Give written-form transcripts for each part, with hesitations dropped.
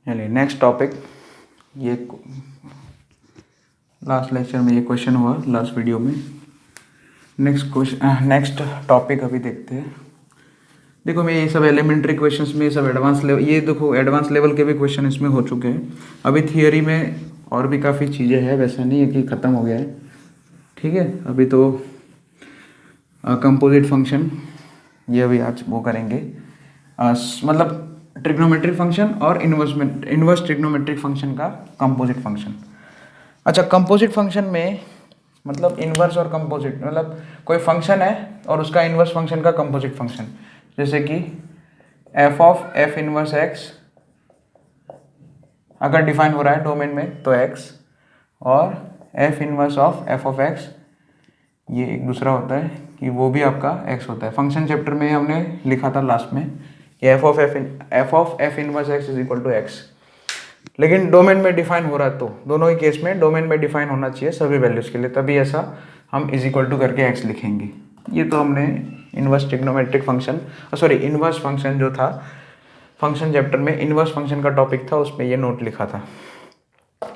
चलिए next topic, ये last lecture में ये क्वेश्चन हुआ, लास्ट वीडियो में। नेक्स्ट टॉपिक अभी देखते हैं। देखो मैं ये सब एलिमेंट्री क्वेश्चंस में, ये सब एडवांस लेवल, ये देखो एडवांस लेवल के भी क्वेश्चन इसमें हो चुके हैं। अभी थियोरी में और भी काफ़ी चीज़ें हैं, वैसा नहीं है कि ख़त्म हो गया है, ठीक है। अभी तो कंपोजिट फंक्शन ये अभी आज वो करेंगे, मतलब ट्रिग्नोमेट्रिक फंक्शन और इन्वर्स ट्रिग्नोमेट्रिक फंक्शन का कंपोजिट फंक्शन। अच्छा, कंपोजिट फंक्शन में मतलब इन्वर्स और कंपोजिट, मतलब कोई फंक्शन है और उसका इन्वर्स फंक्शन का कंपोजिट फंक्शन, जैसे कि f of F inverse x अगर डिफाइन हो रहा है डोमेन में तो एक्स, और एफ इन्वर्स ऑफ एक्स ये एक दूसरा होता है कि वो भी आपका एक्स होता है। फंक्शन चैप्टर में हमने लिखा था लास्ट में कि f of f inverse x is equal to x, लेकिन डोमेन में डिफाइन हो रहा है तो दोनों ही केस में डोमेन में डिफाइन होना चाहिए सभी वैल्यूज के लिए, तभी ऐसा हम इज इक्वल टू करके एक्स लिखेंगे। ये तो हमने inverse trigonometric function, sorry inverse function जो था फंक्शन चैप्टर में, इन्वर्स फंक्शन का टॉपिक था, उसमें ये नोट लिखा था।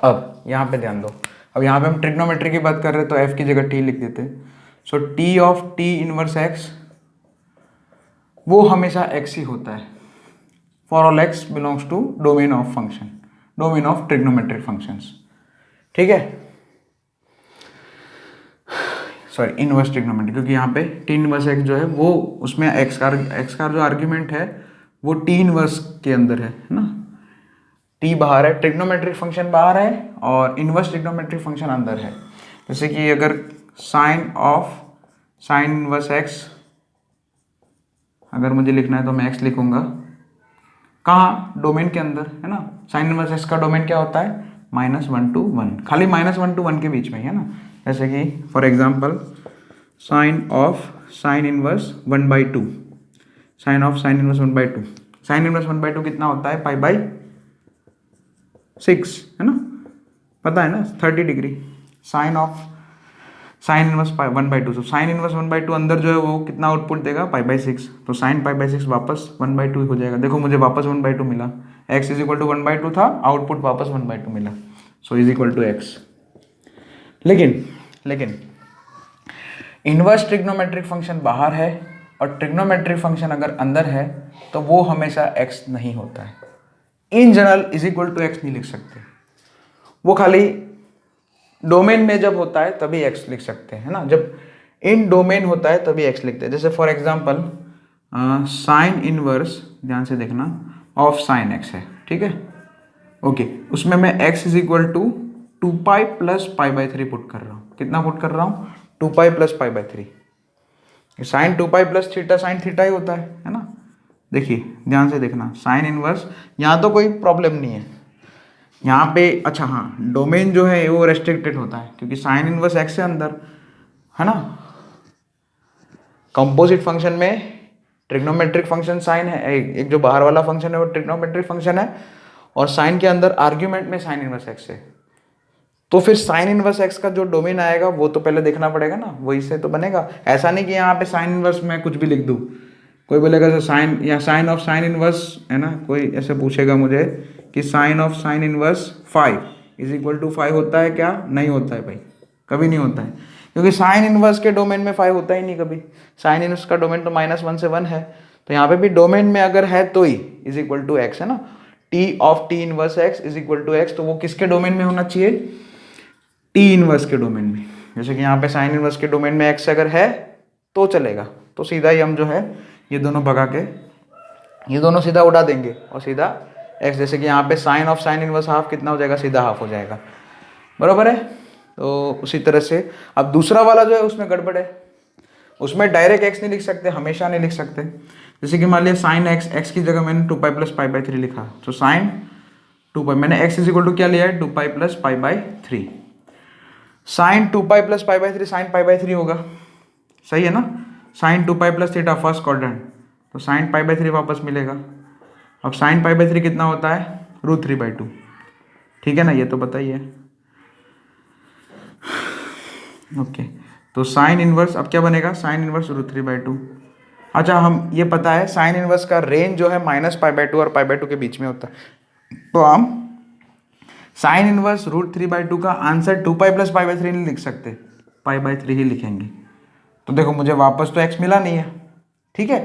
अब यहाँ पे ध्यान दो, अब यहाँ पे हम ट्रिग्नोमेट्री की बात कर रहे हैं तो एफ की जगह टी लिख देते। So t of t inverse x वो हमेशा एक्स ही होता है for all x belongs to domain of function, domain of trigonometric functions, ठीक है। सॉरी इनवर्स ट्रिग्नोमेट्रिक, क्योंकि यहाँ पे टी इनवर्स एक्स जो है वो उसमें एक्स का जो आर्ग्यूमेंट है वो टी इनवर्स के अंदर है ना, टी बाहर है, ट्रिग्नोमेट्रिक फंक्शन बाहर है और इनवर्स ट्रिग्नोमेट्रिक फंक्शन अंदर है। जैसे कि अगर sine of sine inverse x अगर मुझे लिखना है तो मैं एक्स लिखूंगा, कहाँ, डोमेन के अंदर है ना। साइन इनवर्स एक्स का डोमेन क्या होता है, -1 to 1, खाली -1 to 1 के बीच में है ना। जैसे कि for example sine of sine inverse 1/2, sine of sine inverse 1/2, sine inverse 1/2 कितना होता है, π/6 है ना, पता है ना, 30 degree. Sine of sine inverse 1/2, तो साइन इनवर्स 1/2 अंदर जो है वो कितना आउटपुट देगा, π/6, तो साइन π/6 वापस 1/2 हो जाएगा। देखो मुझे वापस 1/2 मिला, x इज इक्वल टू 1/2 था, आउटपुट वापस 1/2 मिला, so is equal to x. लेकिन इनवर्स ट्रिग्नोमेट्रिक फंक्शन बाहर है और ट्रिग्नोमेट्रिक फंक्शन अगर अंदर है तो वो हमेशा x नहीं होता है। In general is equal to x नहीं लिख सकते, वो खाली डोमेन में जब होता है तभी x लिख सकते हैं ना, जब इन डोमेन होता है तभी x लिखते हैं। जैसे फॉर एग्जांपल साइन इनवर्स, ध्यान से देखना, ऑफ साइन x है, ठीक है, ओके, उसमें मैं x is equal to 2π + π/3 put कर रहा हूँ। कितना पुट कर रहा हूँ, 2π + π/3। साइन 2π + थीटा साइन थीटा ही होता है ना। देखिए ध्यान से देखना, साइन इनवर्स, यहाँ तो कोई प्रॉब्लम नहीं है यहाँ पे। अच्छा हाँ, डोमेन जो है वो रेस्ट्रिक्टेड होता है क्योंकि साइन इनवर्स एक्स से अंदर है ना। कंपोजिट फंक्शन में ट्रिग्नोमेट्रिक फंक्शन साइन है, एक जो बाहर वाला फंक्शन है वो ट्रिग्नोमेट्रिक फंक्शन है, और साइन के अंदर आर्ग्यूमेंट में साइन इनवर्स एक्स है। तो फिर साइन इनवर्स एक्स का जो डोमेन आएगा वो तो पहले देखना पड़ेगा ना, वही से तो बनेगा। ऐसा नहीं कि यहाँ पे साइन इनवर्स मैं कुछ भी लिख दूँ, कोई बोलेगा साइन या साइन ऑफ साइन इनवर्स है ना, कोई ऐसे पूछेगा मुझे कि sine of sine inverse 5 is equal to 5 होता है क्या, नहीं होता है भाई, कभी नहीं होता है, क्योंकि साइन इनवर्स के डोमेन में 5 होता ही नहीं कभी। साइन इनवर्स का डोमेन तो -1 से 1 है, तो यहाँ पे भी डोमेन में अगर है तो ही इज इक्वल टू एक्स है ना। T of t inverse x is equal to x, तो वो किसके डोमेन में होना चाहिए, टी इनवर्स के डोमेन में। जैसे कि यहाँ पे साइन इनवर्स के डोमेन में एक्स अगर है तो चलेगा, तो सीधा ही हम जो है ये दोनों भगा के ये दोनों सीधा उड़ा देंगे और सीधा एक्स, जैसे कि यहाँ पे sine of sine inverse half कितना हो जाएगा, सीधा हाफ हो जाएगा, बराबर है। तो उसी तरह से अब दूसरा वाला जो है उसमें गड़बड़ है, उसमें डायरेक्ट एक्स नहीं लिख सकते, हमेशा नहीं लिख सकते। जैसे कि मान लिया साइन एक्स की जगह मैंने 2π + π/3 लिखा, तो साइन 2π, मैंने x इज इक्वल टू क्या लिया है, 2π + π/3, साइन 2π + π/3 साइन π/3 होगा, सही है ना। साइन 2π + थीटा फर्स्ट क्वाड्रेंट, तो साइन π/3 वापस मिलेगा। अब साइन π/3 कितना होता है, √3/2, ठीक है ना, ये तो पता ही है, ओके। तो साइन इनवर्स अब क्या बनेगा, साइन इनवर्स √3/2। अच्छा, हम ये पता है साइन इनवर्स का रेंज जो है -π/2 और π/2 के बीच में होता है, तो हम साइन इनवर्स √3/2 का आंसर 2π + π/3 नहीं लिख सकते, π/3 ही लिखेंगे। तो देखो मुझे वापस तो x मिला नहीं है, ठीक है।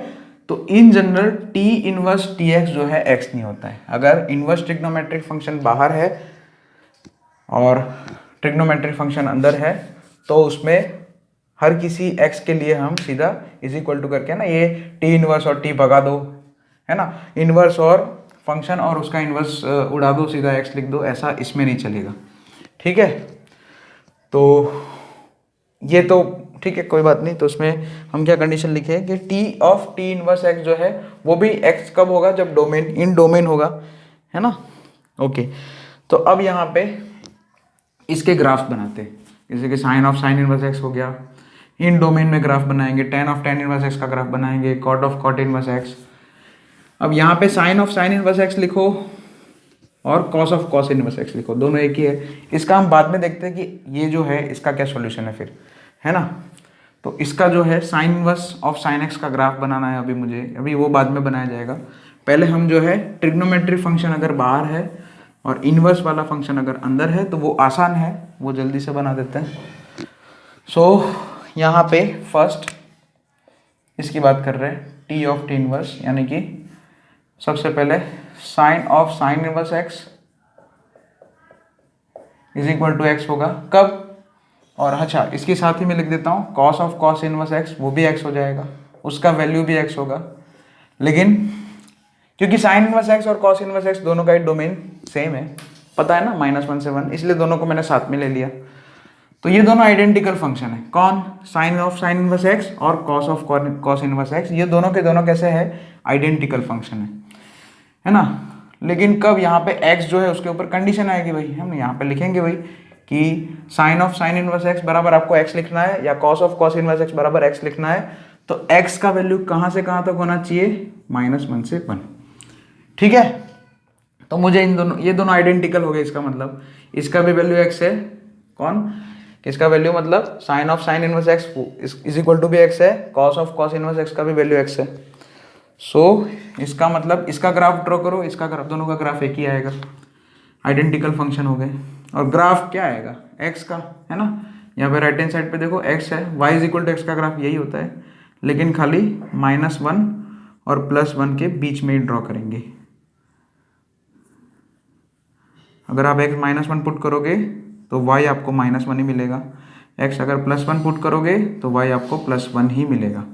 तो in general T inverse tx जो है x नहीं होता है। अगर इनवर्स ट्रिग्नोमेट्रिक फंक्शन बाहर है और ट्रिग्नोमेट्रिक फंक्शन अंदर है तो उसमें हर किसी x के लिए हम सीधा इज इक्वल टू करके ना ये टी इनवर्स और t भगा दो, है ना, इनवर्स और फंक्शन और उसका इनवर्स उड़ा दो, सीधा x लिख दो, ऐसा इसमें नहीं चलेगा, ठीक है। तो ये तो ठीक है, कोई बात नहीं। तो उसमें हम क्या कंडीशन लिखे कि T of t inverse x जो है वो भी x कब होगा, जब डोमेन इन डोमेन होगा, है ना। ओके, तो अब यहाँ पे इसके ग्राफ्स बनाते हैं, जैसे कि sine of sine inverse x हो गया, इन डोमेन में ग्राफ बनाएंगे, tan of tan inverse x का ग्राफ बनाएंगे, cot of cot inverse x। अब यहाँ पे sine of sine inverse x लिखो और cos of cos inverse x लिखो, दोनों एक ही है। इसका हम बाद में देखते हैं कि ये जो है इसका क्या सॉल्यूशन है फिर, है ना। तो इसका जो है sign inverse of sine x का ग्राफ बनाना है अभी मुझे, अभी वो बाद में बनाया जाएगा। पहले हम जो है ट्रिग्नोमेट्रिक फंक्शन अगर बाहर है और इनवर्स वाला फंक्शन अगर अंदर है तो वो आसान है, वो जल्दी से बना देते हैं। सो यहाँ पे फर्स्ट इसकी बात कर रहे हैं टी ऑफ टी इनवर्स, यानी कि सबसे पहले sine of sine inverse x is equal to x होगा कब, और अच्छा इसके साथ ही मैं लिख देता हूँ cos of cos inverse x, वो भी x हो जाएगा, उसका वैल्यू भी x होगा। लेकिन क्योंकि साइन इनवर्स x और कॉस इनवर्स x दोनों का ही डोमेन सेम है, पता है ना, -1 से 1, इसलिए दोनों को मैंने साथ में ले लिया। तो ये दोनों आइडेंटिकल फंक्शन है, कौन, sine of sine inverse x और cos of cos inverse x, ये दोनों के दोनों कैसे है, आइडेंटिकल फंक्शन है ना। लेकिन कब, यहाँ पे x जो है उसके ऊपर कंडीशन आएगी भाई, हम यहाँ पे लिखेंगे भाई कि sine of sine inverse x बराबर आपको x लिखना है या cos of cos inverse x बराबर x लिखना है। तो x का वैल्यू कहाँ से कहाँ तक होना चाहिए, -1 से 1, ठीक है। तो मुझे इन दोनों, ये दोनों आइडेंटिकल हो गए, इसका मतलब इसका भी वैल्यू x है, कौन, इसका वैल्यू मतलब sine of sine inverse x is equal to भी x है, cos of cos inverse x का भी वैल्यू x है। सो इसका मतलब इसका ग्राफ ड्रॉ करो, इसका ग्राफ, दोनों का ग्राफ एक ही आएगा, आइडेंटिकल फंक्शन हो गए। और ग्राफ क्या आएगा, x का, है ना। यहाँ पे राइट हैंड साइड पे देखो x है, y is equal to x का ग्राफ यही होता है, लेकिन खाली -1 और +1 के बीच में ही ड्रॉ करेंगे। अगर आप x -1 पुट करोगे तो y आपको -1 ही मिलेगा, x अगर +1 पुट करोगे तो y आपको +1 ही मिलेगा।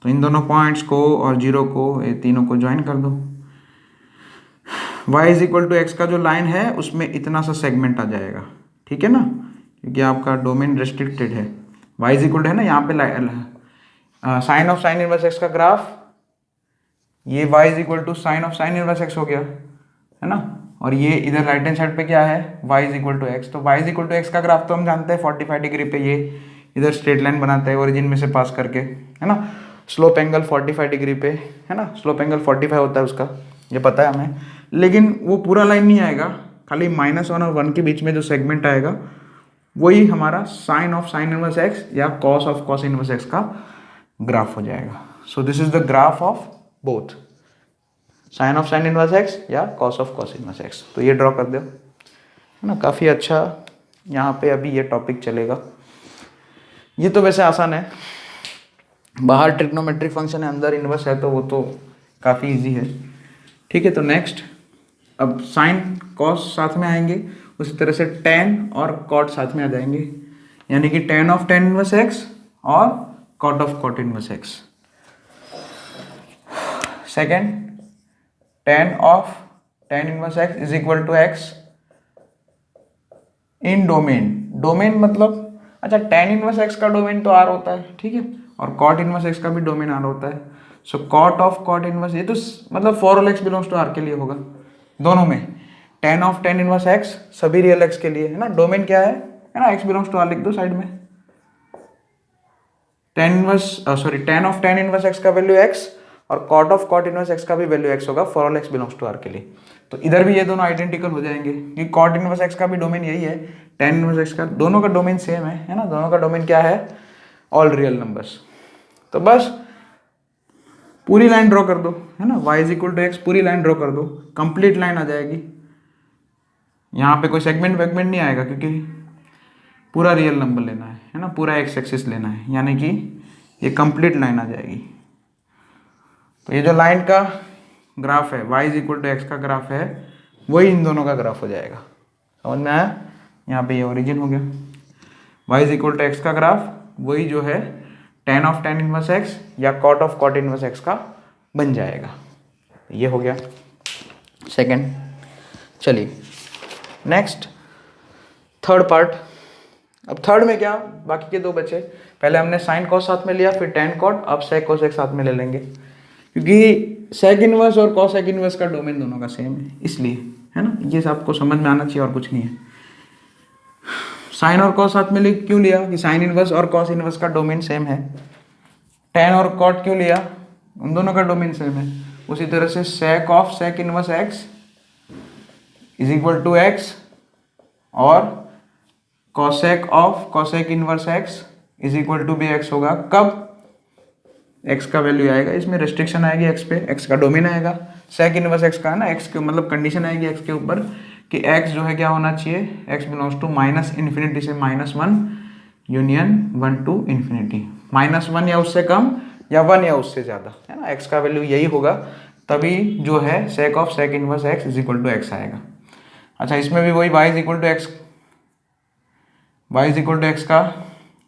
तो इन दोनों पॉइंट्स को और 0 को, ये तीनों को ज्वाइन कर दो। y is equal to x का जो लाइन है उसमें इतना सा सेगमेंट आ जाएगा, ठीक है ना, क्योंकि आपका डोमेन रेस्ट्रिक्टेड है। y इज इक्वल टू है ना, यहाँ पे sine of sine inverse x का ग्राफ, ये y is equal to sine of sine inverse x हो गया, है ना। और ये इधर राइट हैंड साइड पे क्या है, y is equal to x. तो y is equal to x का ग्राफ तो हम जानते हैं 45 डिग्री पे ये इधर स्ट्रेट लाइन बनाता है ओरिजिन में से पास करके, है ना। स्लोप एंगल 45 डिग्री पे, है ना, स्लोप एंगल 45 होता है उसका, ये पता है हमें। लेकिन वो पूरा लाइन नहीं आएगा, खाली -1 और 1 के बीच में जो सेगमेंट आएगा वही हमारा sine of sine inverse x या cos of cos inverse x का ग्राफ हो जाएगा। So this is the graph of both sine of sine inverse x या cos of cos inverse x। तो ये ड्रॉ कर दो, है ना, काफ़ी अच्छा यहाँ पे अभी ये टॉपिक चलेगा। ये तो वैसे आसान है, बाहर ट्रिग्नोमेट्रिक फंक्शन है, अंदर इनवर्स है, तो वो तो काफ़ी इजी है, ठीक है। तो नेक्स्ट, अब साइन कॉस साथ में आएंगे, उसी तरह से टेन और कॉट साथ में आ जाएंगे, यानी कि tan of tan inverse x और cot of cot inverse x। Second, tan of tan inverse x is equal to x in domain. Domain मतलब, अच्छा टेन इनवर्स x का डोमेन तो r होता है, ठीक है, और कॉट इनवर्स x का भी डोमेन r होता है। So cot of cot inverse, ये तो मतलब for all x belongs to r के लिए होगा दोनों में। Tan of tan inverse x सभी रियल x के लिए, है ना। डोमेन क्या है ना, x बिलोंग्स टू r लिख दो साइड में। Tan of tan inverse x का वैल्यू x और cot of cot inverse x का भी वैल्यू x होगा for all x belongs to r के लिए। तो इधर भी ये दोनों आइडेंटिकल हो जाएंगे, क्योंकि कॉट इनवर्स x का भी डोमेन यही है, टेन इनवर्स x का, दोनों का डोमेन सेम है ना, दोनों का डोमेन क्या है, ऑल रियल नंबर्स। तो बस पूरी लाइन ड्रॉ कर दो, है ना, y is equal to x, पूरी लाइन ड्रॉ कर दो, कंप्लीट लाइन आ जाएगी, यहाँ पे कोई सेगमेंट वेगमेंट नहीं आएगा क्योंकि पूरा रियल नंबर लेना है ना, पूरा एक्स एक्सिस लेना है, यानी कि ये कंप्लीट लाइन आ जाएगी। तो ये जो लाइन का ग्राफ है y is equal to x का ग्राफ है, वही इन दोनों का ग्राफ हो जाएगा। समझ में आया? यहाँ पे ये ओरिजिन हो गया, y is equal to x का ग्राफ वही जो है tan of tan inverse x या cot of cot inverse x का बन जाएगा। ये हो गया सेकंड। चलिए नेक्स्ट थर्ड पार्ट। अब थर्ड में क्या, बाकी के दो बचे। पहले हमने साइन कॉस साथ में लिया, फिर tan cot, अब sec cos x साथ में ले लेंगे क्योंकि sec इनवर्स और cos sec इनवर्स का डोमेन दोनों का सेम है, इसलिए, है ना। ये आपको समझ में आना चाहिए और कुछ नहीं है। साइन और कॉस साथ में क्यों लिया कि साइन इनवर्स और कॉस इनवर्स का डोमेन सेम है। टेन और कॉट क्यों लिया, उन दोनों का डोमेन सेम है। उसी तरह से sec of sec inverse x is equal to x और cosec of cosec inverse x is equal to भी एक्स होगा। कब एक्स का वैल्यू आएगा, इसमें रेस्ट्रिक्शन आएगी एक्स पे, एक्स का डोमेन आएगा। सेक इनवर्स एक्स का है ना, एक्स के मतलब कंडीशन आएगी एक्स के ऊपर कि x जो है क्या होना चाहिए, x belongs to minus infinity से -1 यूनियन 1 टू इन्फिनिटी, -1 या उससे कम या 1 या उससे ज़्यादा, है ना। x का वैल्यू यही होगा, तभी जो है sec of sec inverse x is equal to x आएगा। अच्छा, इसमें भी वही y is equal to x का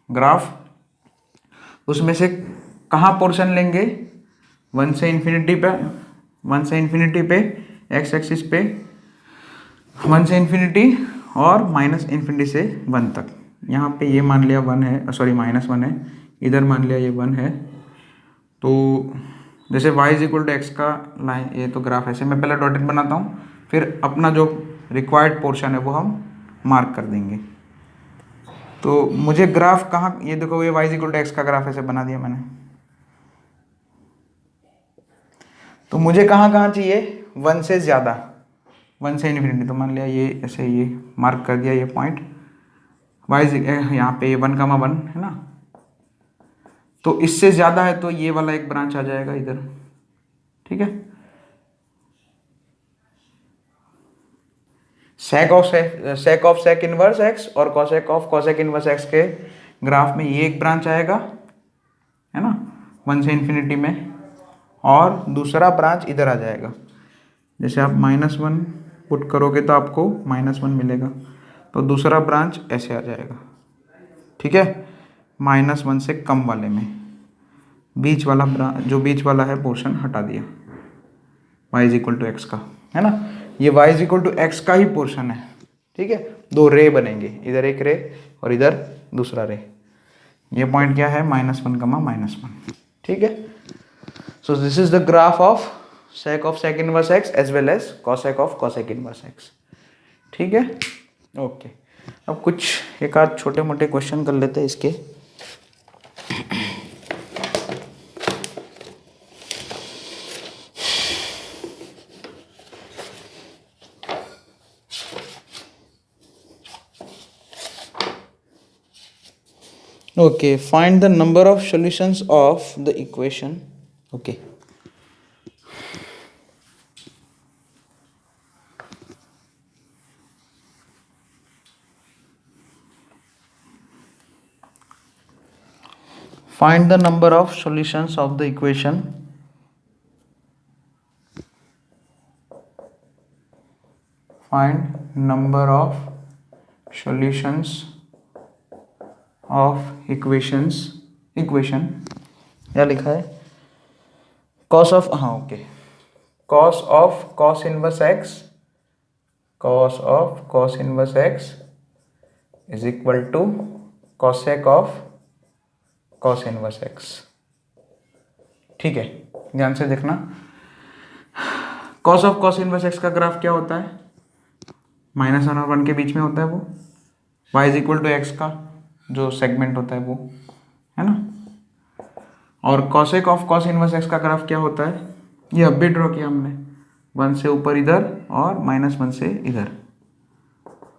ग्राफ, उसमें से कहाँ पोर्शन लेंगे, 1 से इन्फिनिटी पे x एक्सिस पे 1 से इन्फिनिटी और -इन्फिनिटी से 1 तक। यहाँ पे ये मान लिया 1 है, सॉरी -1 है, इधर मान लिया ये 1 है। तो जैसे y is equal to x का लाइन, ये तो ग्राफ ऐसे, मैं पहले डॉटेड बनाता हूँ, फिर अपना जो रिक्वायर्ड पोर्शन है वो हम मार्क कर देंगे। तो मुझे ग्राफ कहाँ, ये देखो ये y is equal to x का ग्राफ ऐसे बना दिया मैंने। तो मुझे कहाँ कहाँ चाहिए, 1 से ज़्यादा, 1 से इन्फिनिटी। तो मान लिया ये ऐसे, ये मार्क कर दिया ये पॉइंट, वाइज यहाँ पे 1,1 है ना। तो इससे ज़्यादा है तो ये वाला एक ब्रांच आ जाएगा इधर, ठीक है। Sec of sec inverse x और cosec of cosec inverse x के ग्राफ में ये एक ब्रांच आएगा, है ना, 1 से इन्फिनिटी में, और दूसरा ब्रांच इधर आ जाएगा। जैसे आप -1 पुट करोगे तो आपको -1 मिलेगा, तो दूसरा ब्रांच ऐसे आ जाएगा, ठीक है, -1 से कम वाले में। बीच वाला जो बीच वाला है पोर्शन हटा दिया, y is equal to x का, है ना। ये y is equal to x का ही पोर्शन है, ठीक है। दो रे बनेंगे, इधर एक रे और इधर दूसरा रे। ये पॉइंट क्या है, -1, ठीक है। सो this is the graph of sec of sec inverse x as well as cosec of cosec inverse x, ठीक है, ओके। अब कुछ एक आध छोटे मोटे क्वेश्चन कर लेते हैं इसके। Okay, find the number of solutions of the equation, okay. Find the number of solutions of the equation equation क्या लिखा है, cos of, हाँ okay, cos of cos inverse x is equal to cosec of cos inverse x, ठीक है। ध्यान से देखना, cos of cos inverse x का ग्राफ क्या होता है, -1 और 1 के बीच में होता है वो, y is equal to x का जो सेगमेंट होता है वो, है ना। और cosec of cos inverse x का ग्राफ क्या होता है, ये अब भी ड्रॉ किया हमने, 1 से ऊपर इधर और -1 से इधर,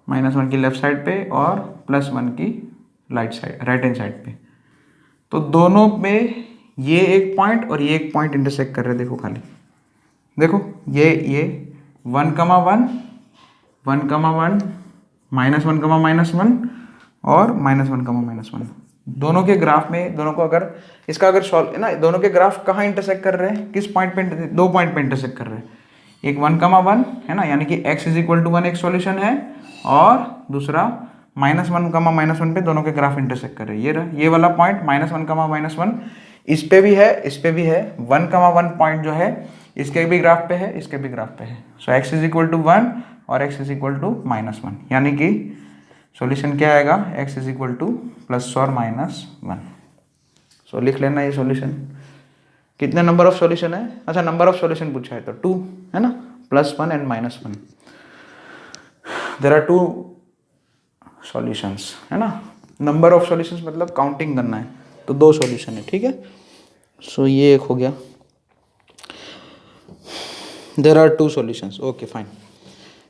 -1 की लेफ्ट साइड पे और +1 की राइट हैंड साइड पे। तो दोनों में ये एक पॉइंट और ये एक पॉइंट इंटरसेक्ट कर रहे हैं, देखो खाली देखो, ये 1,1 1,1, -1, और -1, दोनों के ग्राफ में, दोनों को अगर इसका अगर सॉल्व है ना, दोनों के ग्राफ कहाँ इंटरसेक्ट कर रहे हैं, किस पॉइंट पे, 2 पॉइंट पे इंटरसेक्ट कर रहे हैं। एक 1,1 है ना, यानी कि x = 1 एक सॉल्यूशन है, और दूसरा -1, पे दोनों के ग्राफ इंटरसेक्ट कर रहे हैं। ये रहा, ये वाला पॉइंट -1, इस पे भी है, इस पे भी है। 1,1 पॉइंट जो है इसके भी ग्राफ पे है, इसके भी ग्राफ पे है। सो x = 1 और x = -1, यानी कि सॉल्यूशन क्या आएगा, x = +or-1। सो लिख लेना ये सॉल्यूशन। कितने नंबर ऑफ सॉल्यूशन है, अच्छा नंबर ऑफ सॉल्यूशन पूछा है तो 2 है ना, +1 एंड -1। देयर आर 2 सॉल्यूशंस है ना, नंबर ऑफ सॉल्यूशंस मतलब काउंटिंग करना है, तो 2 सॉल्यूशन है, ठीक है। सो ये एक हो गया, there are 2 solutions, okay fine.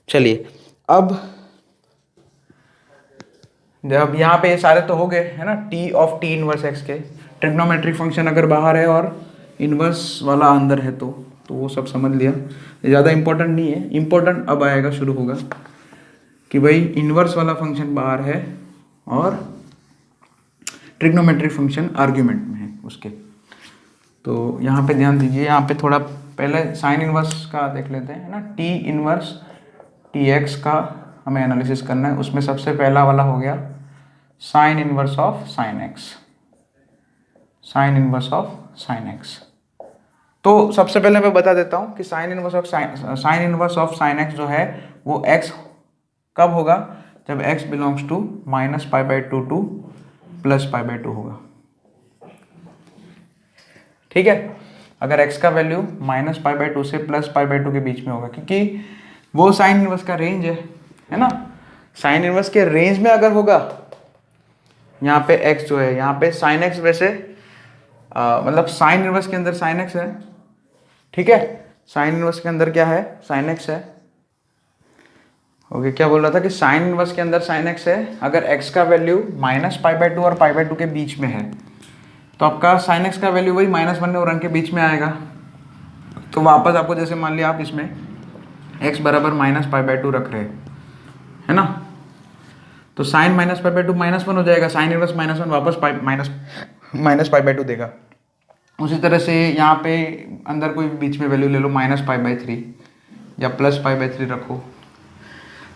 चलिए अब जब यहाँ पे सारे तो हो गए है ना, t of t inverse x के ट्रिग्नोमेट्रिक फंक्शन अगर बाहर है और इनवर्स वाला अंदर है तो वो सब समझ लिया, ज़्यादा इंपॉर्टेंट नहीं है। इंपॉर्टेंट अब आएगा, शुरू होगा कि भाई इनवर्स वाला फंक्शन बाहर है और ट्रिग्नोमेट्रिक फंक्शन आर्ग्यूमेंट में है उसके। तो यहाँ पे ध्यान दीजिए, यहाँ पे थोड़ा पहले साइन इनवर्स का देख लेते हैं है ना, t इनवर्स tx का हमें एनालिसिस करना है। उसमें सबसे पहला वाला हो गया sign inverse of sine x, sine inverse of sine x। तो सबसे पहले मैं बता देता हूँ कि sine inverse of sine x जो है वो x कब होगा, जब x बिलोंग्स टू -π/2 टू +π/2 होगा, ठीक है। अगर x का वैल्यू -π/2 से +π/2 के बीच में होगा, क्योंकि वो साइन इनवर्स का रेंज है ना। साइन इनवर्स के रेंज में अगर होगा, यहाँ पे x जो है, यहाँ पे साइन x वैसे मतलब साइन इनवर्स के अंदर साइन x है, ठीक है। साइन इनवर्स के अंदर क्या है, साइन x है, ओके। क्या बोल रहा था कि साइन इनवर्स के अंदर साइन x है। अगर x का वैल्यू -π/2 और π/2 के बीच में है तो आपका साइन x का वैल्यू वही -1 और 1 के बीच में आएगा। तो वापस आपको जैसे मान लिया आप इसमें x बराबर -π/2 रख रहे है ना, तो साइन -π/2 -1 हो जाएगा, साइन इनवर्स -1 वापस -π/2 देगा। उसी तरह से यहाँ पे अंदर कोई बीच में वैल्यू ले लो, -π/3 या +π/3 रखो।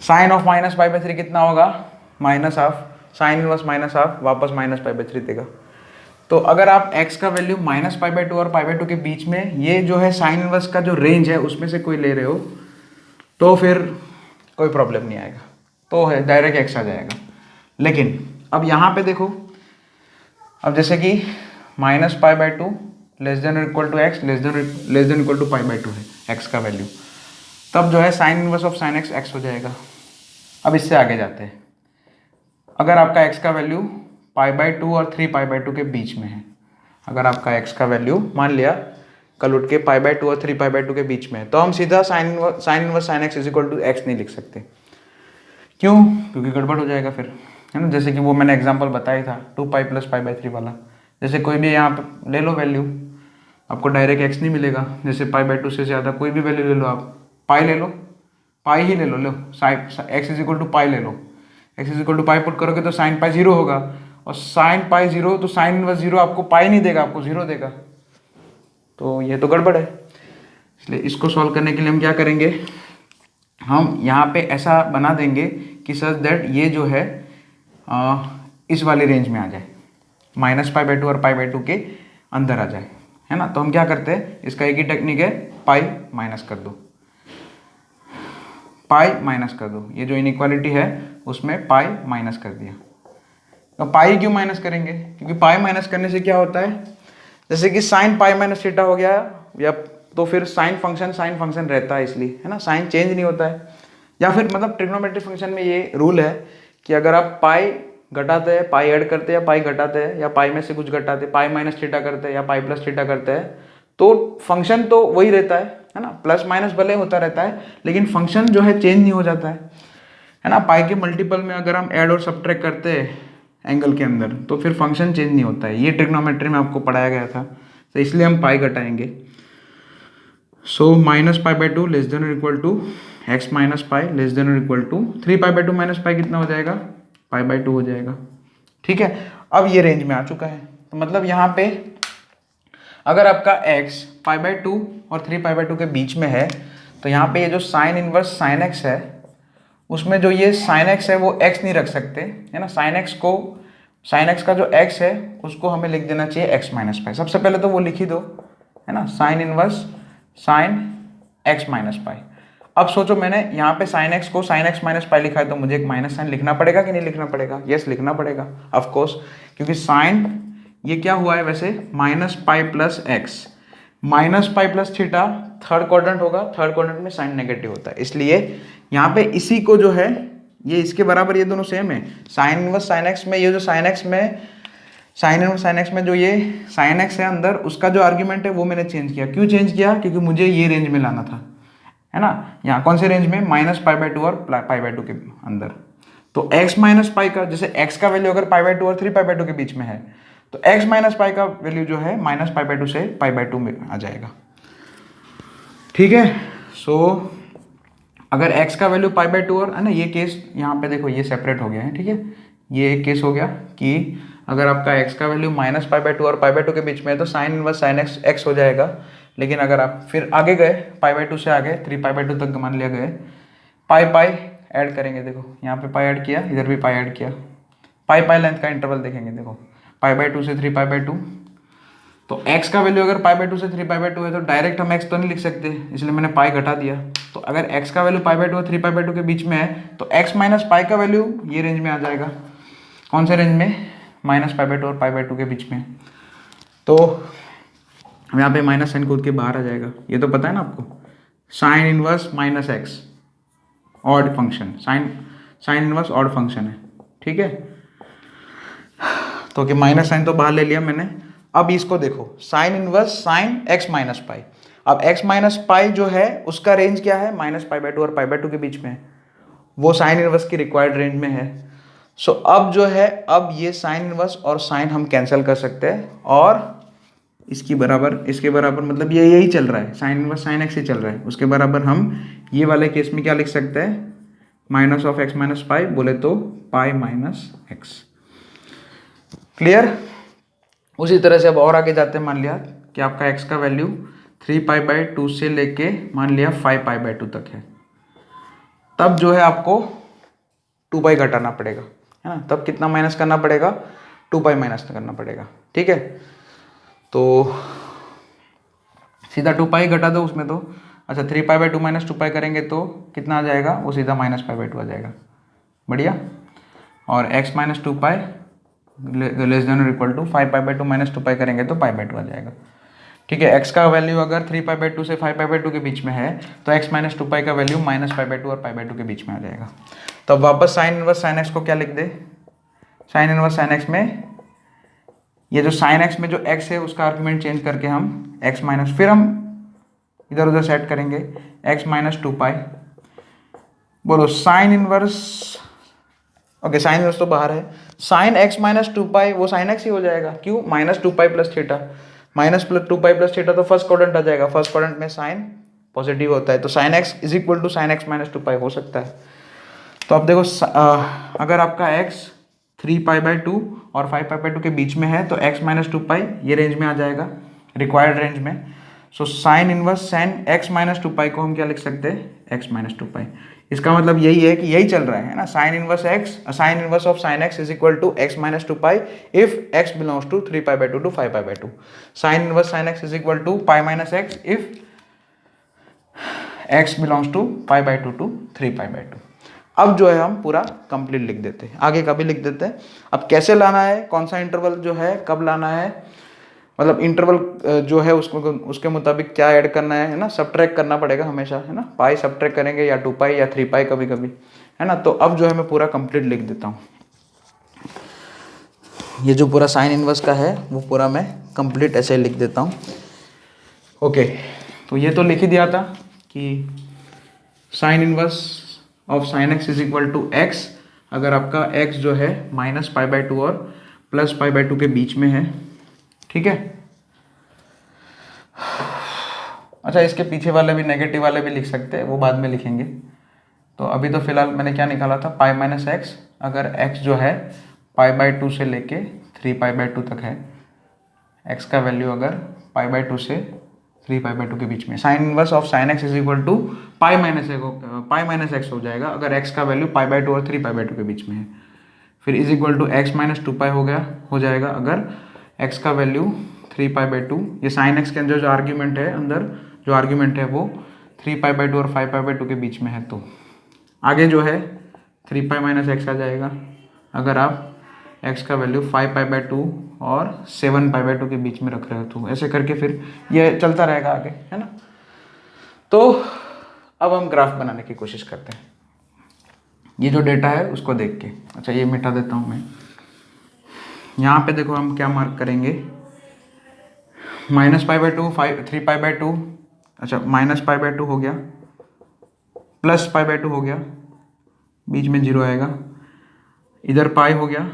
साइन ऑफ -π/3 कितना होगा, -½ साइन इनवर्स -½ वापस -π/3 देगा। तो अगर आप x का वैल्यू -π/2 और π/2 के बीच में, ये जो है साइन इनवर्स का जो रेंज है उसमें से कोई ले रहे हो तो फिर कोई प्रॉब्लम नहीं आएगा, तो है डायरेक्ट x आ जाएगा। लेकिन अब यहाँ पे देखो, अब जैसे कि -π/2 < x < π/2 है x का वैल्यू, तब जो है sign inverse of sine x हो जाएगा। अब इससे आगे जाते हैं, अगर आपका x का वैल्यू π/2 और 3π/2 के बीच में है, अगर आपका x का वैल्यू मान लिया कल उठ के π/2 और 3π/2 के बीच में है, तो हम सीधा sign inverse sine x x नहीं लिख सकते। क्यों, क्योंकि गड़बड़ हो जाएगा फिर, है ना। जैसे कि वो मैंने एग्जांपल बताया था 2π + π/3 वाला, जैसे कोई भी यहाँ पे ले लो वैल्यू, आपको डायरेक्ट x नहीं मिलेगा। जैसे π/2 से ज़्यादा कोई भी वैल्यू ले लो, आप पाई ले लो, पाई ही ले लो, x = पाई ले लो, x = पाई पुट करोगे तो साइन पाई 0 होगा, और साइन पाई 0 तो साइन इनवर्स 0 आपको पाई नहीं देगा, आपको 0 देगा, तो ये तो गड़बड़ है। इसलिए इसको सॉल्व करने के लिए हम क्या करेंगे, हम यहाँ पे ऐसा बना देंगे कि सच दैट ये जो है इस वाली रेंज में आ जाए, -π/2 और π/2 के अंदर आ जाए, है ना। तो हम क्या करते हैं, इसका एक ही टेक्निक है, पाई माइनस कर दो, पाई माइनस कर दो, ये जो इनइक्वालिटी है उसमें पाई माइनस कर दिया। तो पाई क्यों माइनस करेंगे, क्योंकि पाई माइनस करने से क्या होता है, जैसे कि साइन पाई - थीटा हो गया, या तो फिर साइन फंक्शन रहता है, इसलिए है ना, साइन चेंज नहीं होता है। या फिर मतलब ट्रिग्नोमेट्रिक फंक्शन में ये रूल है कि अगर आप पाई घटाते हैं, पाई ऐड करते हैं, या पाई घटाते हैं, या पाई में से कुछ घटाते, पाई - थीटा करते हैं या पाई + थीटा करते हैं, तो फंक्शन तो वही रहता है ना, प्लस माइनस भले होता रहता है, लेकिन फंक्शन जो है चेंज नहीं हो जाता है ना। पाई के मल्टीपल में अगर हम ऐड और सब्ट्रैक्ट करते हैं एंगल के अंदर, तो फिर फंक्शन चेंज नहीं होता है। ये ट्रिग्नोमेट्री में आपको पढ़ाया गया था, तो इसलिए हम पाई घटाएंगे। So minus pi by two less than or equal to x minus pi less than or equal to 3 pi by two minus pi कितना हो जाएगा, पाई बाई टू हो जाएगा। ठीक है, अब ये रेंज में आ चुका है, तो मतलब यहाँ पे अगर आपका x पाई बाई टू और 3 पाई बाई टू के बीच में है, तो यहाँ पे ये जो साइन इनवर्स साइन x है, उसमें जो ये साइन x है वो x नहीं रख सकते, है ना। साइन x का जो x है उसको हमें लिख देना चाहिए x माइनस पाई। सबसे पहले तो वो लिख ही दो, है ना, sine inverse sine x minus pi. अब सोचो मैंने यहाँ पे साइन x को साइन x माइनस पाई लिखा है, तो मुझे एक माइनस साइन लिखना पड़ेगा कि नहीं लिखना पड़ेगा? यस, लिखना पड़ेगा ऑफ कोर्स, क्योंकि साइन ये क्या हुआ है वैसे, minus pi plus x, minus पाई प्लस थीटा थर्ड क्वाड्रेंट होगा, थर्ड क्वाड्रेंट में साइन नेगेटिव होता है, इसलिए यहाँ पे इसी को जो है ये इसके बराबर, ये दोनों सेम है। साइन इनवर्स साइन एक्स में ये जो साइन एक्स में साइन इनवर्स साइन एक्स में जो ये साइन एक्स है अंदर, उसका जो आर्ग्यूमेंट है वो मैंने चेंज किया। क्यों चेंज किया? क्योंकि मुझे ये रेंज में लाना था, है ना। यहाँ कौन से रेंज में? माइनस पाई बाई टू और पाई बाई टू के अंदर। तो x माइनस पाई का, जैसे x का वैल्यू अगर पाई बाई टू और 3 पाई बाई टू के बीच में है, तो x माइनस पाई का वैल्यू जो है माइनस पाई बाई टू से पाई बाई टू में आ जाएगा। ठीक है, सो अगर x का वैल्यू पाई बाई टू और, है ना, ये केस यहाँ पे देखो ये सेपरेट हो गया है। ठीक है, ये एक केस हो गया कि अगर आपका x का value minus pi by two और पाई बाई टू के बीच में है, तो साइन इनवर्स साइन x हो जाएगा। लेकिन अगर आप फिर आगे गए, पाई बाई टू से आगे 3 पाई बाई टू तक मान लिया गए, पाई पाई ऐड करेंगे, देखो यहाँ पे पाई ऐड किया, इधर भी पाई ऐड किया, पाई पाई लेंथ का इंटरवल देखेंगे, देखो पाई बाई टू से 3 पाई बाई टू, तो x का वैल्यू अगर पाई बाई टू से 3 पाई बाई टू है, तो डायरेक्ट हम x तो नहीं लिख सकते, इसलिए मैंने पाई घटा दिया। तो अगर x का वैल्यू पाई बाई टू और 3 पाई बाई टू के बीच में है, तो x माइनस पाई का वैल्यू ये रेंज में आ जाएगा। कौन से रेंज में? माइनस पाई बाई टू और पाई बाई टू के बीच में। तो यहाँ पे माइनस साइन कूद के बाहर आ जाएगा, ये तो पता है ना आपको। Sine inverse minus x odd function, sine inverse odd function है। ठीक है, तो कि माइनस साइन तो बाहर ले लिया मैंने। अब इसको देखो, sign inverse sine x minus पाई। अब एक्स माइनस पाई जो है उसका रेंज क्या है? माइनस पाई बाई टू और पाई बाई टू के बीच में है, वो साइन इनवर्स की रिक्वायर्ड रेंज में है। सो अब जो है, अब ये साइन इनवर्स और साइन हम कैंसिल कर सकते हैं, और इसके बराबर मतलब ये यही चल रहा है, साइन इनवर्स साइन एक्स ही चल रहा है, उसके बराबर हम ये वाले केस में क्या लिख सकते हैं? माइनस ऑफ एक्स माइनस पाई, बोले तो पाई माइनस एक्स। क्लियर? उसी तरह से अब और आगे जाते हैं, मान लिया कि आपका x का वैल्यू 3 पाई बाई टू से लेके मान लिया 5 पाई बाई टू तक है, तब जो है आपको 2 पाई घटाना पड़ेगा, है ना। तब कितना माइनस करना पड़ेगा? 2 पाई माइनस करना पड़ेगा। ठीक है, तो सीधा 2 पाई घटा दो उसमें, तो अच्छा 3 pi by two minus 2 pi करेंगे तो कितना आ जाएगा? वो सीधा माइनस पाई बाई टू आ जाएगा। बढ़िया। और x minus 2 pi less than or equal to 5 pi by two minus 2 pi करेंगे तो पाई बाई टू आ जाएगा। ठीक है, x का वैल्यू अगर 3 पाई बाई टू से 5 पाई बाई टू के बीच में है, तो x माइनस 2 पाई का value minus pi by two और पाई बाई टू के बीच में आ जाएगा। तो अब वापस साइन इनवर्स साइन एक्स को क्या लिख दे? साइन इनवर्स साइन एक्स में ये जो साइन एक्स में जो x है उसका आर्ग्यूमेंट चेंज करके हम x माइनस, फिर हम इधर उधर सेट करेंगे, x माइनस 2 पाई, बोलो sine inverse, okay sine inverse तो बाहर है, साइन x माइनस 2 पाई वो साइन x ही हो जाएगा। क्यों? Minus 2 pi plus theta, minus plus 2 pi plus theta, तो फर्स्ट क्वाड्रेंट आ जाएगा, फर्स्ट क्वाड्रेंट में साइन पॉजिटिव होता है, तो sine x is equal to sine x minus 2 pi हो सकता है। तो अब देखो, अगर आपका x 3 पाई बाई टू और 5 पाई बाई टू के बीच में है, तो x माइनस 2 पाई ये रेंज में आ जाएगा, रिक्वायर्ड रेंज में। So sine inverse sine x minus 2 पाई को हम क्या लिख सकते हैं? x माइनस 2 पाई। इसका मतलब यही है कि यही चल रहा है ना, sine inverse x, sine inverse of sine x is equal to x minus 2 pi if x belongs to 3 pi by two to 5 pi by two. Sine inverse sine x is equal to pi minus x if x belongs to pi by two to 3 pi by two. अब जो है हम पूरा complete लिख देते हैं, आगे का भी लिख देते हैं। अब कैसे लाना है, कौन सा इंटरवल जो है कब लाना है, मतलब इंटरवल जो है उसको उसके मुताबिक क्या ऐड करना है ना, सबट्रैक्ट करना पड़ेगा हमेशा, है ना। पाई सबट्रैक्ट करेंगे या 2 पाई या 3 पाई कभी कभी, है ना। तो अब जो है मैं पूरा कंप्लीट लिख देता हूँ, ये जो पूरा साइन इनवर्स का है वो पूरा मैं कंप्लीट ऐसे लिख देता हूँ। ओके, तो ये तो लिख ही दिया था कि sine inverse of sine x is equal to x, अगर आपका एक्स जो है माइनस पाई बाई टू और प्लस पाई बाई टू के बीच में है। ठीक है, अच्छा, इसके पीछे वाले भी, नेगेटिव वाले भी लिख सकते हैं, वो बाद में लिखेंगे। तो अभी तो फिलहाल मैंने क्या निकाला था, पाई माइनस एक्स। अगर एक्स जो है पाई बाई टू से लेके 3π/2 तक है, एक्स का वैल्यू अगर π/2 से 3π/2 के बीच में, sine inverse of sine x is equal to pi minus x हो जाएगा अगर एक्स का वैल्यू π/2 और 3π/2 के बीच में है। फिर is equal to x minus 2π हो जाएगा अगर एक्स का वैल्यू 3π/2, ये साइन एक्स के अंदर जो आर्ग्यूमेंट है, अंदर जो आर्ग्यूमेंट है वो 3π/2 और 5π/2 के बीच में है। तो आगे जो है 3π माइनस एक्स आ जाएगा अगर आप x का वैल्यू 5π/2 और 7π/2 के बीच में रख रहे हो। तो ऐसे करके फिर ये चलता रहेगा आगे, है ना। तो अब हम ग्राफ बनाने की कोशिश करते हैं, ये जो डेटा है उसको देख के। अच्छा, ये मिटा देता हूँ मैं। यहाँ पे देखो हम क्या मार्क करेंगे, -π/2, 3π/2, अच्छा -π/2 हो गया, +π/2 हो गया, बीच में 0 आएगा, इधर पाई हो गया,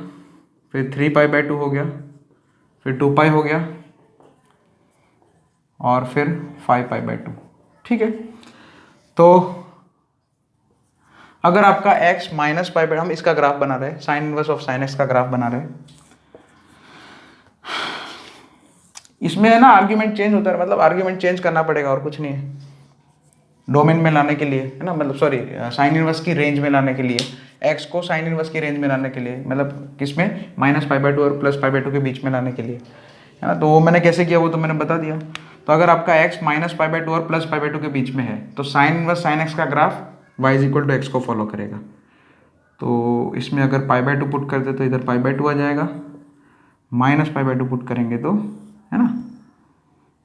फिर 3π/2 हो गया, फिर 2π हो गया और फिर 5π/2। ठीक है, तो अगर आपका x -π/2, हम इसका ग्राफ बना रहे हैं, sign inverse of sine x का ग्राफ बना रहे हैं। इसमें है ना आर्ग्यूमेंट चेंज होता है, मतलब आर्ग्यूमेंट चेंज करना पड़ेगा और कुछ नहीं है, डोमेन में लाने के लिए, है ना, मतलब सॉरी साइन इनवर्स की रेंज में लाने के लिए, x को साइन इनवर्स की रेंज में लाने के लिए, मतलब किसमें, -π/2 और +π/2 के बीच में लाने के लिए, है ना। तो वो मैंने कैसे किया वो तो मैंने बता दिया। तो अगर आपका x -π/2 और +π/2 के बीच में है तो साइन इनवर्स साइन x का ग्राफ y = x को फॉलो करेगा। तो इसमें अगर π/2 पुट करते तो इधर π/2 आ जाएगा, -π/2 पुट करेंगे तो, है ना,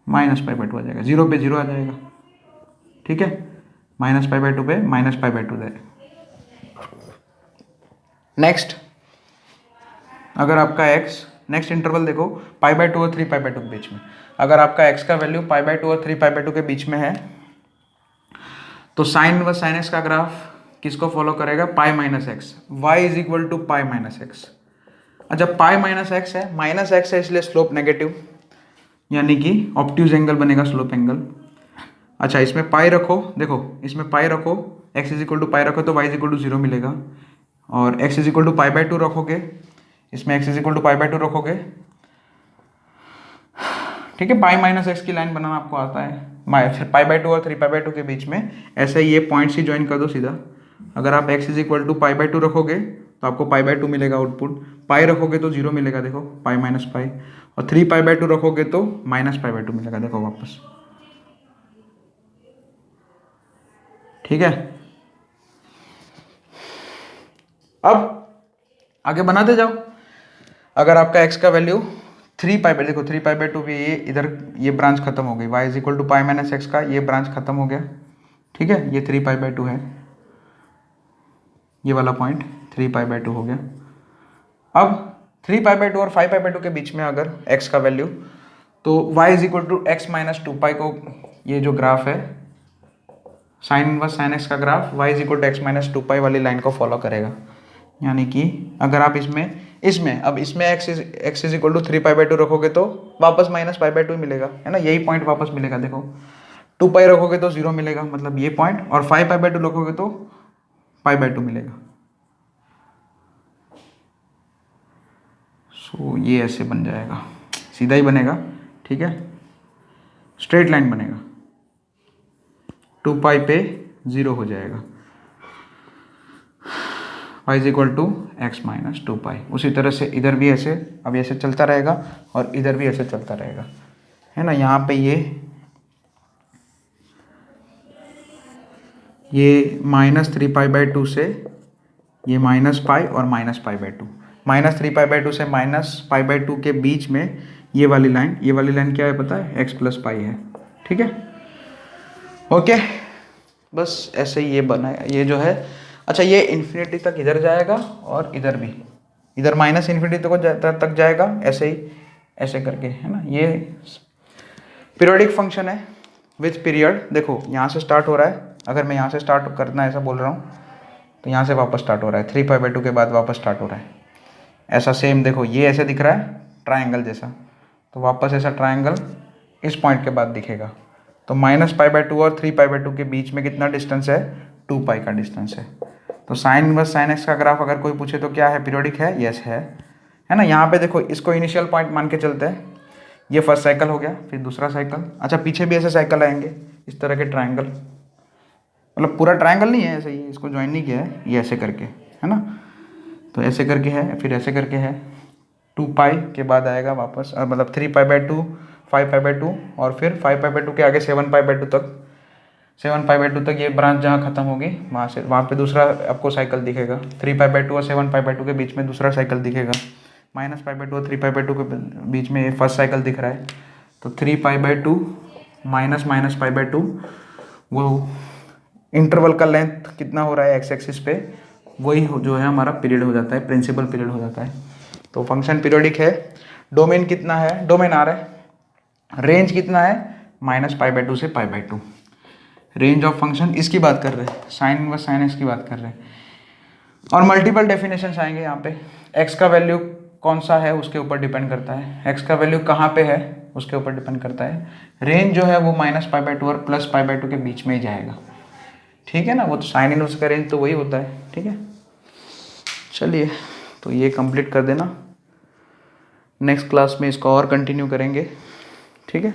-π/2 आ जाएगा, 0 पे 0 आ जाएगा। ठीक है, -π/2 पे -π/2 दे। नेक्स्ट, अगर आपका x, नेक्स्ट इंटरवल देखो π/2 और 3π/2 के बीच में, अगर आपका x का वैल्यू π/2 और 3π/2 के बीच में है तो साइन इनवर्स साइन x का ग्राफ किसको फॉलो करेगा, पाई माइनस एक्स, y = पाई माइनस एक्स। अच्छा, पाई माइनस एक्स है, माइनस एक्स है इसलिए स्लोप नेगेटिव, यानी कि ऑब्ट्यूज एंगल बनेगा, स्लोप एंगल। अच्छा, इसमें पाई रखो, देखो इसमें पाई रखो, x = पाई रखो तो y = 0 मिलेगा, और x = π/2 रखोगे, इसमें x = π/2 रखोगे। ठीक है, पाई माइनस एक्स की लाइन बनाना आपको आता है, फिर π/2 और 3π/2 के बीच में ऐसे ये पॉइंट्स ही ज्वाइन कर दो सीधा। अगर आप x = π/2 रखोगे तो आपको π/2 मिलेगा आउटपुट, पाई रखोगे तो 0 मिलेगा, देखो पाई माइनस पाई, और 3π/2 रखोगे तो -π/2 मिलेगा, देखो वापस। ठीक है, अब आगे बनाते जाओ। अगर आपका x का वैल्यू 3π/2, देखो 3π/2 भी, ये इधर ये ब्रांच खत्म हो गई, y = पाई माइनस एक्स का ये ब्रांच खत्म हो गया। ठीक है, ये 3π/2 है, ये वाला पॉइंट 3π/2 हो गया। अब 3π/2 और 5π/2 के बीच में अगर x का वैल्यू, तो y = x - 2π को, ये जो ग्राफ है साइन इनवर्स साइन x का ग्राफ y = x - 2π वाली लाइन को फॉलो करेगा। यानी कि अगर आप इसमें अब इसमें x = 3π/2 रखोगे तो वापस -π/2 मिलेगा, है ना, यही पॉइंट वापस मिलेगा। देखो 2π रखोगे तो 0 मिलेगा, मतलब ये पॉइंट, और 5π/2 रखोगे तो π/2 मिलेगा। सो ये ऐसे बन जाएगा, सीधा ही बनेगा। ठीक है, स्ट्रेट लाइन बनेगा, 2π पे 0 हो जाएगा, y = x - 2π। उसी तरह से इधर भी ऐसे, अब ऐसे चलता रहेगा और इधर भी ऐसे चलता रहेगा, है ना। यहाँ पे ये -3π/2 से ये -π और -π/2, -3π/2 से -π/2 के बीच में ये वाली लाइन क्या है पता है, x + π है। ठीक है, ओके, बस ऐसे ही ये बना है, ये जो है। अच्छा, ये इन्फिनिटी तक इधर जाएगा और इधर भी, इधर -∞ तक जाएगा, ऐसे ही ऐसे करके, है ना। ये पीरियोडिक फंक्शन है विथ पीरियड। देखो यहाँ से स्टार्ट हो रहा है, अगर मैं यहाँ से स्टार्ट करना ऐसा बोल रहा हूँ तो यहाँ से वापस स्टार्ट हो रहा है, 3π/2 के बाद वापस स्टार्ट हो रहा है, ऐसा सेम। देखो ये ऐसे दिख रहा है ट्रायंगल जैसा, तो वापस ऐसा ट्रायंगल इस पॉइंट के बाद दिखेगा, तो -π/2 और 3π/2 के बीच में कितना डिस्टेंस है, 2π का डिस्टेंस है। तो साइन इनवर्स साइन एक्स का ग्राफ अगर कोई पूछे तो क्या है, पीरियोडिक है, यस है ना। यहाँ पे देखो इसको इनिशियल पॉइंट मान के चलते हैं, ये फर्स्ट साइकिल हो गया, फिर दूसरा साइकिल, अच्छा पीछे भी ऐसे साइकिल आएंगे इस तरह के ट्रायंगल, मतलब पूरा ट्रायंगल नहीं है ऐसे ही, इसको ज्वाइन नहीं किया है, ये ऐसे करके है ना, तो ऐसे करके है, फिर ऐसे करके है, 2π के बाद आएगा वापस मतलब 3π/2, 5π/2 और फिर 5π/2 के आगे 7π/2 तक, 7π/2 तक ये ब्रांच जहाँ खत्म होगी वहाँ से वहाँ पे दूसरा आपको साइकिल दिखेगा, 3π/2 और 7π/2 के बीच में दूसरा साइकिल दिखेगा, -π/2 और 3π/2 के बीच में ये फर्स्ट साइकिल दिख रहा है। तो 3π/2 -π/2 वो इंटरवल का लेंथ कितना हो रहा है एक्स एक्सिस पे, वही जो है हमारा पीरियड हो जाता है, प्रिंसिपल पीरियड हो जाता है। तो फंक्शन पीरियोडिक है। डोमेन कितना है, डोमेन आ रहा है, रेंज कितना है, -π/2 से π/2, रेंज ऑफ फंक्शन इसकी बात कर रहे हैं, साइन इनवर्स साइन एक्स की बात कर रहे हैं। और मल्टीपल डेफिनेशन आएंगे यहाँ पे, एक्स का वैल्यू कौन सा है उसके ऊपर डिपेंड करता है, एक्स का वैल्यू कहाँ पे है उसके ऊपर डिपेंड करता है, रेंज जो है वो -π/2 और +π/2 के बीच में ही जाएगा, ठीक है ना, वो तो साइन इनवर्स का रेंज तो वही होता है, ठीक है। चलिए तो ये कंप्लीट कर देना, नेक्स्ट क्लास में इसको और कंटिन्यू करेंगे, ठीक है।